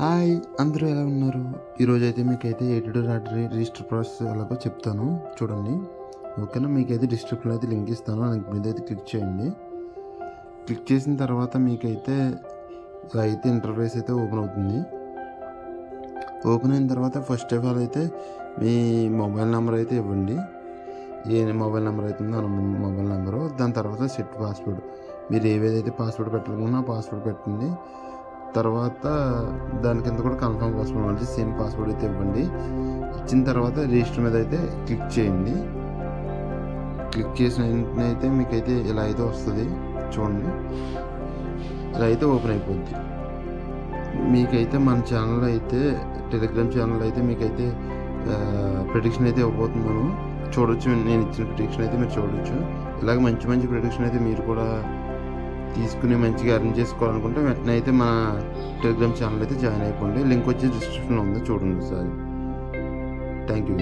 Hi, అందరూ ఎలా ఉన్నారు? ఈరోజైతే మీకైతే ఎడిటర్ లాటరీ రిజిస్టర్ ప్రాసెస్ ఎలాగో చెప్తాను చూడండి. ఓకేనా? మీకైతే డిస్క్రిప్షన్లో అయితే లింక్ ఇస్తాను. లింక్ మీద అయితే క్లిక్ చేయండి. క్లిక్ చేసిన తర్వాత మీకైతే ఇలా అయితే ఇంటర్ఫేస్ అయితే ఓపెన్ అవుతుంది. ఓపెన్ అయిన తర్వాత ఫస్ట్ ఆఫ్ ఆల్ అయితే మీ మొబైల్ నెంబర్ అయితే ఇవ్వండి. ఏ మొబైల్ నెంబర్ అవుతుందో ఆ మొబైల్ నెంబరు. దాని తర్వాత సెట్ పాస్వర్డ్. మీరు ఏవేదైతే పాస్వర్డ్ పెట్టాలనుకున్నా ఆ పాస్వర్డ్ పెట్టండి. తర్వాత దాని కింద కూడా కన్ఫర్మ్ పాస్వర్డ్ ఇవ్వండి. సేమ్ పాస్వర్డ్ అయితే ఇవ్వండి. ఇచ్చిన తర్వాత రిజిస్టర్ మీద అయితే క్లిక్ చేయండి. క్లిక్ చేసిన వెంటనే అయితే మీకైతే ఇలా అయితే వస్తుంది చూడండి. ఇలా అయితే ఓపెన్ అయిపోద్ది. మీకైతే మన ఛానల్ అయితే టెలిగ్రామ్ ఛానల్ అయితే మీకైతే ప్రిడిక్షన్ అయితే ఇవ్వబోతున్నాను. చూడొచ్చు. నేను ఇచ్చిన ప్రిడిక్షన్ అయితే మీరు చూడొచ్చు. ఇలాగ మంచి మంచి ప్రిడిక్షన్ అయితే మీరు కూడా తీసుకుని మంచిగా అర్న్ చేసుకోవాలనుకుంటే వెంటనే అయితే మన టెలిగ్రామ్ ఛానల్ అయితే జాయిన్ అయిపోండి. లింక్ వచ్చి డిస్క్రిప్షన్లో ఉంది, చూడండి ఒకసారి. Thank you.